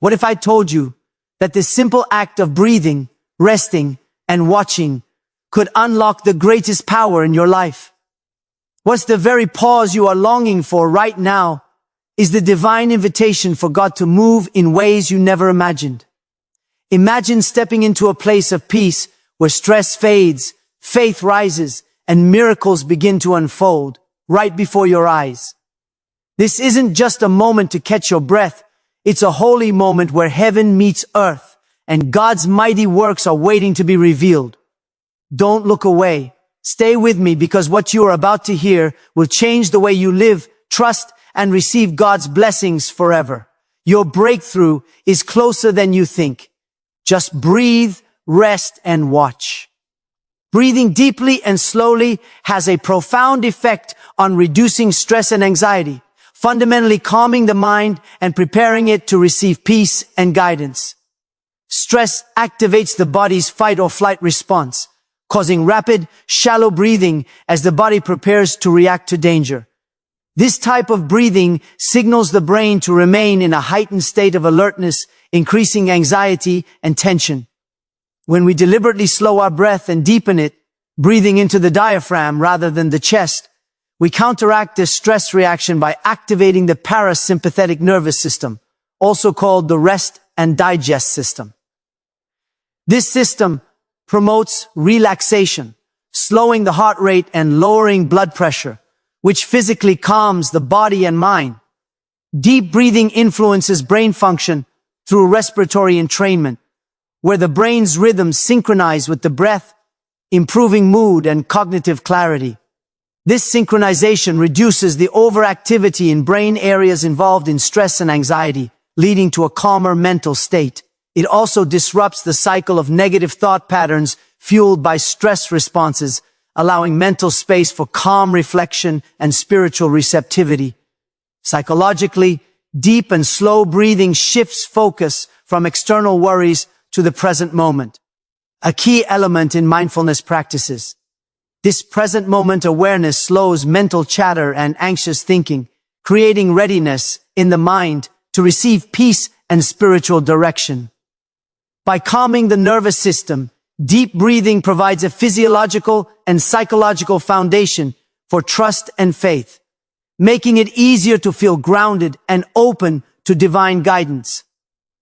What if I told you that this simple act of breathing, resting, and watching could unlock the greatest power in your life? What's the very pause you are longing for right now is the divine invitation for God to move in ways you never imagined. Imagine stepping into a place of peace where stress fades, faith rises, and miracles begin to unfold right before your eyes. This isn't just a moment to catch your breath. It's a holy moment where heaven meets earth and God's mighty works are waiting to be revealed. Don't look away. Stay with me, because what you are about to hear will change the way you live, trust, and receive God's blessings forever. Your breakthrough is closer than you think. Just breathe, rest, and watch. Breathing deeply and slowly has a profound effect on reducing stress and anxiety, fundamentally calming the mind and preparing it to receive peace and guidance. Stress activates the body's fight or flight response, causing rapid, shallow breathing as the body prepares to react to danger. This type of breathing signals the brain to remain in a heightened state of alertness, increasing anxiety and tension. When we deliberately slow our breath and deepen it, breathing into the diaphragm rather than the chest, we counteract this stress reaction by activating the parasympathetic nervous system, also called the rest and digest system. This system promotes relaxation, slowing the heart rate and lowering blood pressure, which physically calms the body and mind. Deep breathing influences brain function through respiratory entrainment, where the brain's rhythms synchronize with the breath, improving mood and cognitive clarity. This synchronization reduces the overactivity in brain areas involved in stress and anxiety, leading to a calmer mental state. It also disrupts the cycle of negative thought patterns fueled by stress responses, allowing mental space for calm reflection and spiritual receptivity. Psychologically, deep and slow breathing shifts focus from external worries to the present moment, a key element in mindfulness practices. This present moment awareness slows mental chatter and anxious thinking, creating readiness in the mind to receive peace and spiritual direction. By calming the nervous system, deep breathing provides a physiological and psychological foundation for trust and faith, making it easier to feel grounded and open to divine guidance.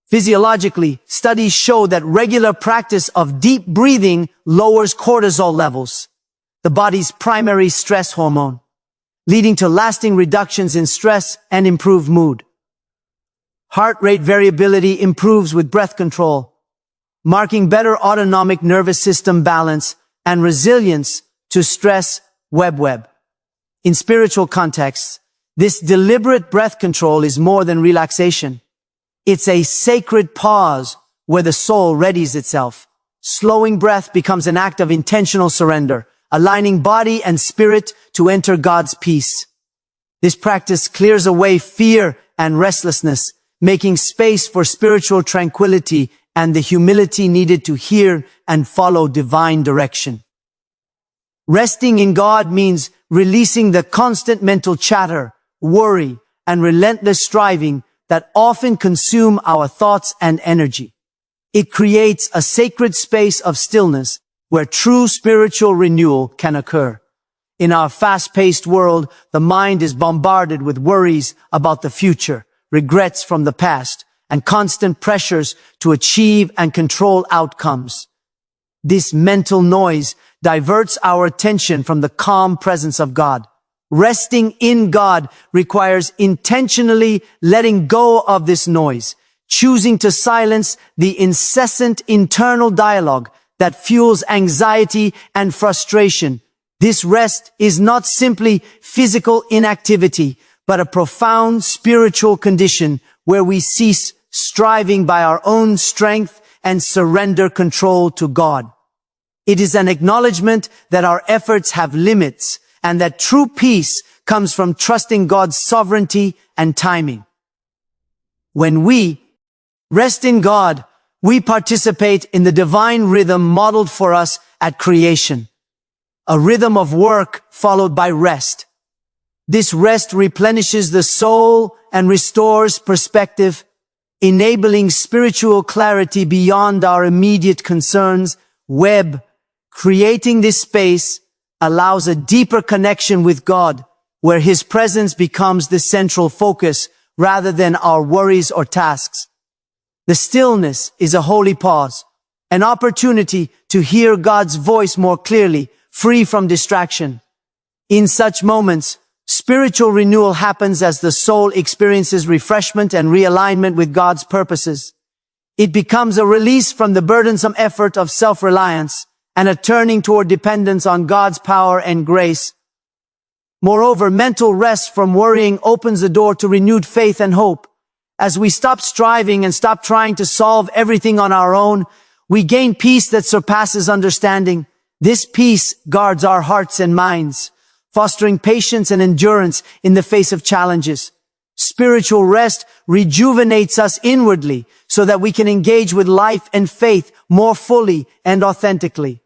Physiologically, studies show that regular practice of deep breathing lowers cortisol levels, the body's primary stress hormone, leading to lasting reductions in stress and improved mood. Heart rate variability improves with breath control, marking better autonomic nervous system balance and resilience to stress. In spiritual contexts, this deliberate breath control is more than relaxation. It's a sacred pause where the soul readies itself. Slowing breath becomes an act of intentional surrender, aligning body and spirit to enter God's peace. This practice clears away fear and restlessness, making space for spiritual tranquility and the humility needed to hear and follow divine direction. Resting in God means releasing the constant mental chatter, worry, and relentless striving that often consume our thoughts and energy. It creates a sacred space of stillness where true spiritual renewal can occur. In our fast-paced world, the mind is bombarded with worries about the future, regrets from the past, and constant pressures to achieve and control outcomes. This mental noise diverts our attention from the calm presence of God. Resting in God requires intentionally letting go of this noise, choosing to silence the incessant internal dialogue that fuels anxiety and frustration. This rest is not simply physical inactivity, but a profound spiritual condition where we cease striving by our own strength and surrender control to God. It is an acknowledgement that our efforts have limits and that true peace comes from trusting God's sovereignty and timing. When we rest in God, we participate in the divine rhythm modeled for us at creation, a rhythm of work followed by rest. This rest replenishes the soul and restores perspective, enabling spiritual clarity beyond our immediate concerns. Creating this space allows a deeper connection with God, where His presence becomes the central focus rather than our worries or tasks. The stillness is a holy pause, an opportunity to hear God's voice more clearly, free from distraction. In such moments, spiritual renewal happens as the soul experiences refreshment and realignment with God's purposes. It becomes a release from the burdensome effort of self-reliance and a turning toward dependence on God's power and grace. Moreover, mental rest from worrying opens the door to renewed faith and hope. As we stop striving and stop trying to solve everything on our own, we gain peace that surpasses understanding. This peace guards our hearts and minds, fostering patience and endurance in the face of challenges. Spiritual rest rejuvenates us inwardly so that we can engage with life and faith more fully and authentically.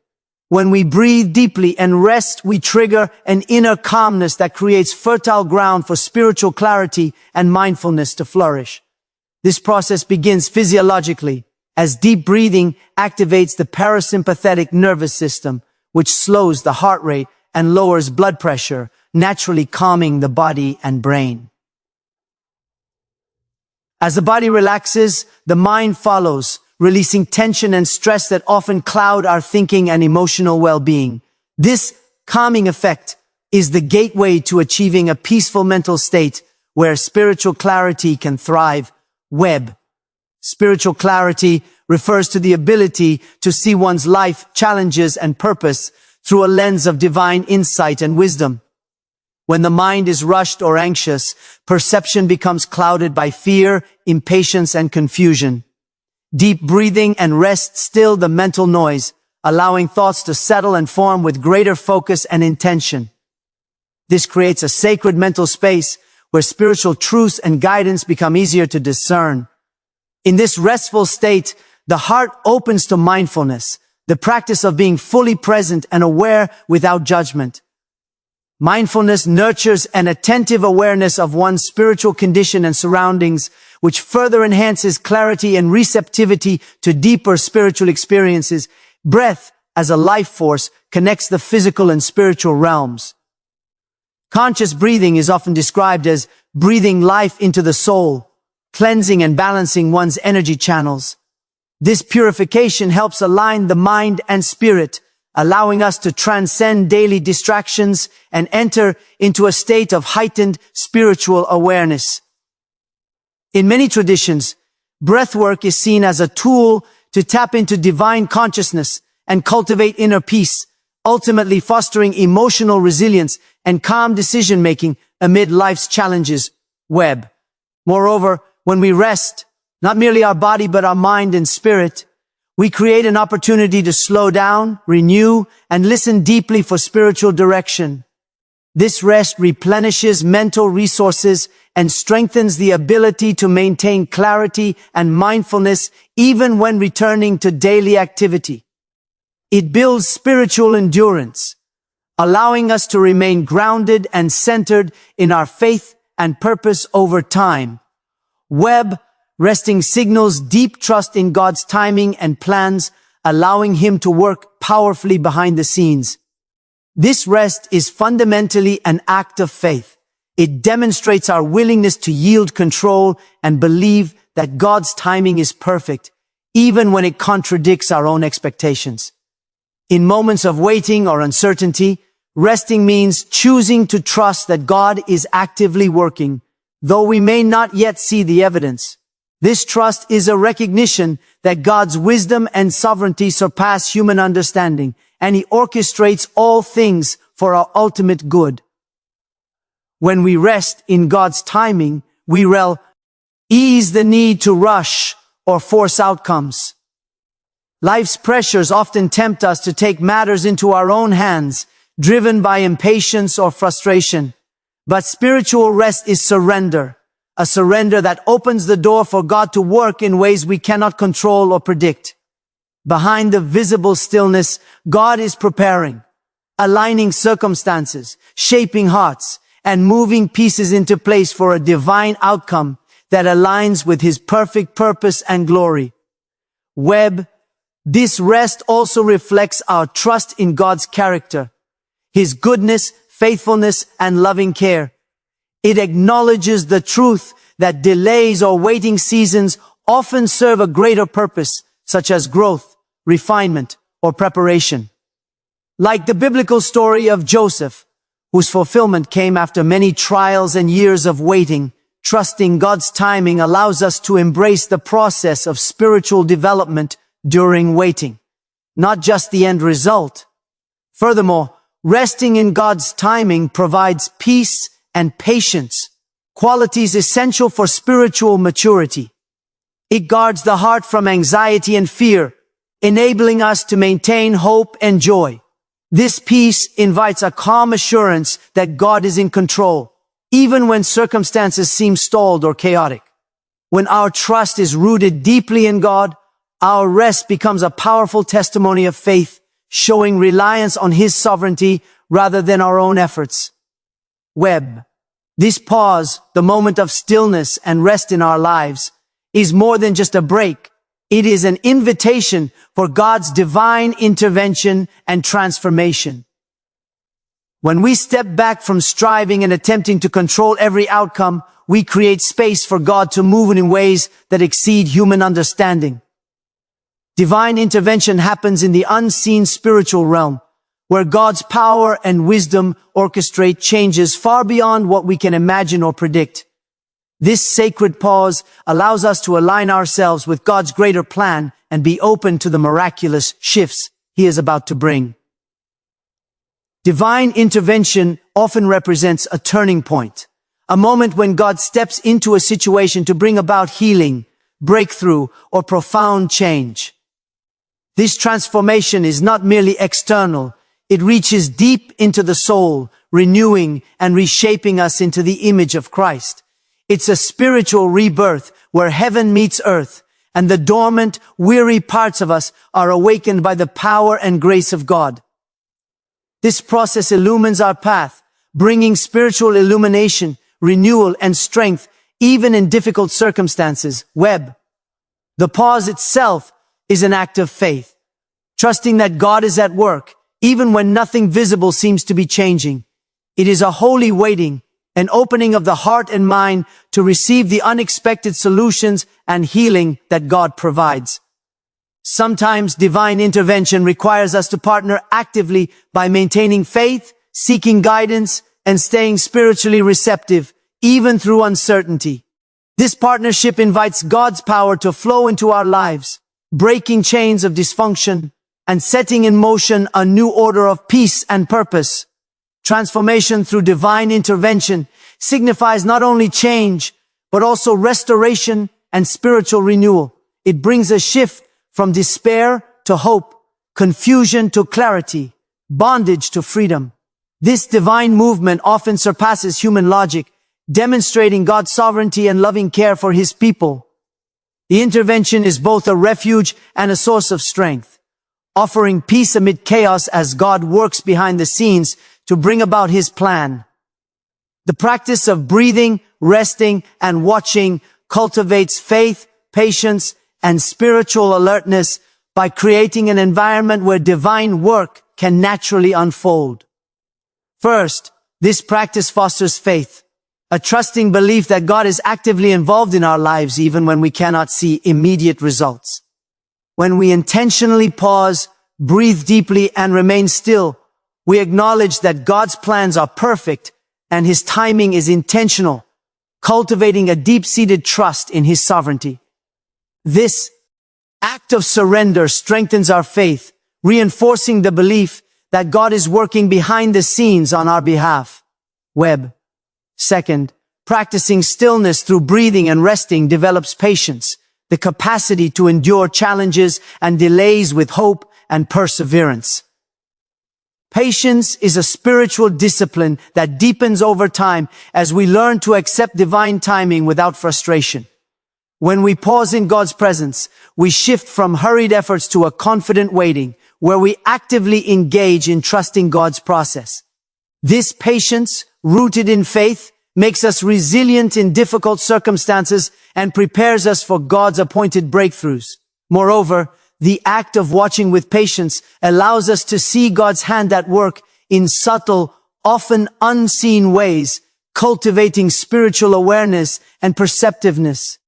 When we breathe deeply and rest, we trigger an inner calmness that creates fertile ground for spiritual clarity and mindfulness to flourish. This process begins physiologically, as deep breathing activates the parasympathetic nervous system, which slows the heart rate and lowers blood pressure, naturally calming the body and brain. As the body relaxes, the mind follows, releasing tension and stress that often cloud our thinking and emotional well-being. This calming effect is the gateway to achieving a peaceful mental state where spiritual clarity can thrive. Spiritual clarity refers to the ability to see one's life, challenges, and purpose through a lens of divine insight and wisdom. When the mind is rushed or anxious, perception becomes clouded by fear, impatience, and confusion. Deep breathing and rest still the mental noise, allowing thoughts to settle and form with greater focus and intention. This creates a sacred mental space where spiritual truths and guidance become easier to discern. In this restful state, the heart opens to mindfulness, the practice of being fully present and aware without judgment. Mindfulness nurtures an attentive awareness of one's spiritual condition and surroundings, which further enhances clarity and receptivity to deeper spiritual experiences. Breath, as a life force, connects the physical and spiritual realms. Conscious breathing is often described as breathing life into the soul, cleansing and balancing one's energy channels. This purification helps align the mind and spirit, allowing us to transcend daily distractions and enter into a state of heightened spiritual awareness. In many traditions, breathwork is seen as a tool to tap into divine consciousness and cultivate inner peace, ultimately fostering emotional resilience and calm decision-making amid life's challenges. Moreover, when we rest, not merely our body but our mind and spirit, we create an opportunity to slow down, renew, and listen deeply for spiritual direction. This rest replenishes mental resources and strengthens the ability to maintain clarity and mindfulness even when returning to daily activity. It builds spiritual endurance, allowing us to remain grounded and centered in our faith and purpose over time. Resting signals deep trust in God's timing and plans, allowing Him to work powerfully behind the scenes. This rest is fundamentally an act of faith. It demonstrates our willingness to yield control and believe that God's timing is perfect, even when it contradicts our own expectations. In moments of waiting or uncertainty, resting means choosing to trust that God is actively working, though we may not yet see the evidence. This trust is a recognition that God's wisdom and sovereignty surpass human understanding, and He orchestrates all things for our ultimate good. When we rest in God's timing, we ease the need to rush or force outcomes. Life's pressures often tempt us to take matters into our own hands, driven by impatience or frustration. But spiritual rest is surrender. A surrender that opens the door for God to work in ways we cannot control or predict. Behind the visible stillness, God is preparing, aligning circumstances, shaping hearts, and moving pieces into place for a divine outcome that aligns with his perfect purpose and glory. This rest also reflects our trust in God's character, his goodness, faithfulness, and loving care. It acknowledges the truth that delays or waiting seasons often serve a greater purpose, such as growth, refinement, or preparation. Like the biblical story of Joseph, whose fulfillment came after many trials and years of waiting, trusting God's timing allows us to embrace the process of spiritual development during waiting, not just the end result. Furthermore, resting in God's timing provides peace and patience, qualities essential for spiritual maturity. It guards the heart from anxiety and fear, enabling us to maintain hope and joy. This peace invites a calm assurance that God is in control, even when circumstances seem stalled or chaotic. When our trust is rooted deeply in God, our rest becomes a powerful testimony of faith, showing reliance on his sovereignty rather than our own efforts. This pause, the moment of stillness and rest in our lives, is more than just a break. It is an invitation for God's divine intervention and transformation. When we step back from striving and attempting to control every outcome, we create space for God to move in ways that exceed human understanding. Divine intervention happens in the unseen spiritual realm, where God's power and wisdom orchestrate changes far beyond what we can imagine or predict. This sacred pause allows us to align ourselves with God's greater plan and be open to the miraculous shifts he is about to bring. Divine intervention often represents a turning point, a moment when God steps into a situation to bring about healing, breakthrough, or profound change. This transformation is not merely external, it reaches deep into the soul, renewing and reshaping us into the image of Christ. It's a spiritual rebirth where heaven meets earth, and the dormant, weary parts of us are awakened by the power and grace of God. This process illumines our path, bringing spiritual illumination, renewal, and strength, even in difficult circumstances. The pause itself is an act of faith, trusting that God is at work, even when nothing visible seems to be changing. It is a holy waiting, an opening of the heart and mind to receive the unexpected solutions and healing that God provides. Sometimes divine intervention requires us to partner actively by maintaining faith, seeking guidance, and staying spiritually receptive, even through uncertainty. This partnership invites God's power to flow into our lives, breaking chains of dysfunction and setting in motion a new order of peace and purpose. Transformation through divine intervention signifies not only change, but also restoration and spiritual renewal. It brings a shift from despair to hope, confusion to clarity, bondage to freedom. This divine movement often surpasses human logic, demonstrating God's sovereignty and loving care for his people. The intervention is both a refuge and a source of strength, offering peace amid chaos as God works behind the scenes to bring about his plan. The practice of breathing, resting, and watching cultivates faith, patience, and spiritual alertness by creating an environment where divine work can naturally unfold. First, this practice fosters faith, a trusting belief that God is actively involved in our lives even when we cannot see immediate results. When we intentionally pause, breathe deeply, and remain still, we acknowledge that God's plans are perfect and his timing is intentional, cultivating a deep-seated trust in his sovereignty. This act of surrender strengthens our faith, reinforcing the belief that God is working behind the scenes on our behalf. Second, practicing stillness through breathing and resting develops patience, the capacity to endure challenges and delays with hope and perseverance. Patience is a spiritual discipline that deepens over time as we learn to accept divine timing without frustration. When we pause in God's presence, we shift from hurried efforts to a confident waiting, where we actively engage in trusting God's process. This patience, rooted in faith, makes us resilient in difficult circumstances, and prepares us for God's appointed breakthroughs. Moreover, the act of watching with patience allows us to see God's hand at work in subtle, often unseen ways, cultivating spiritual awareness and perceptiveness.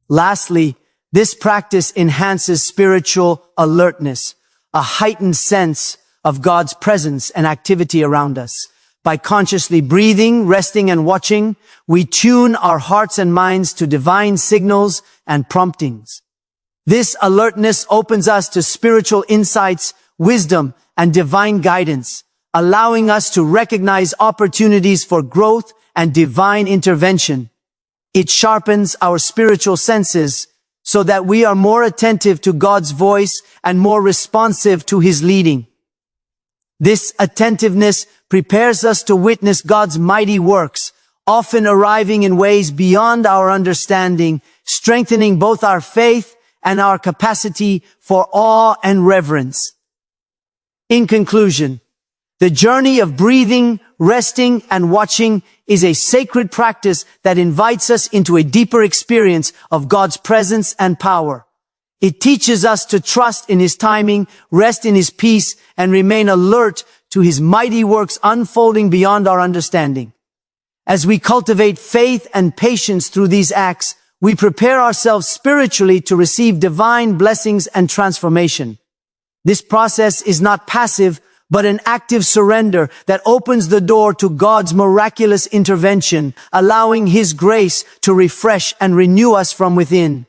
Lastly, this practice enhances spiritual alertness, a heightened sense of God's presence and activity around us. By consciously breathing, resting, and watching, we tune our hearts and minds to divine signals and promptings. This alertness opens us to spiritual insights, wisdom, and divine guidance, allowing us to recognize opportunities for growth and divine intervention. It sharpens our spiritual senses so that we are more attentive to God's voice and more responsive to His leading. This attentiveness prepares us to witness God's mighty works, often arriving in ways beyond our understanding, strengthening both our faith and our capacity for awe and reverence. In conclusion, the journey of breathing, resting, and watching is a sacred practice that invites us into a deeper experience of God's presence and power. It teaches us to trust in His timing, rest in His peace, and remain alert to His mighty works unfolding beyond our understanding. As we cultivate faith and patience through these acts, we prepare ourselves spiritually to receive divine blessings and transformation. This process is not passive, but an active surrender that opens the door to God's miraculous intervention, allowing His grace to refresh and renew us from within.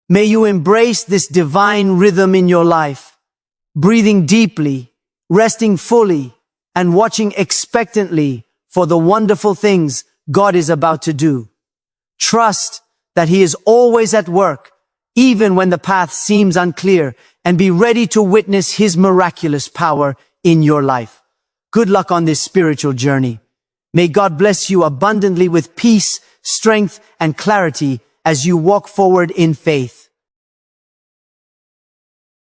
May you embrace this divine rhythm in your life, breathing deeply, resting fully, and watching expectantly for the wonderful things God is about to do. Trust that He is always at work, even when the path seems unclear, and be ready to witness His miraculous power in your life. Good luck on this spiritual journey. May God bless you abundantly with peace, strength, and clarity as you walk forward in faith.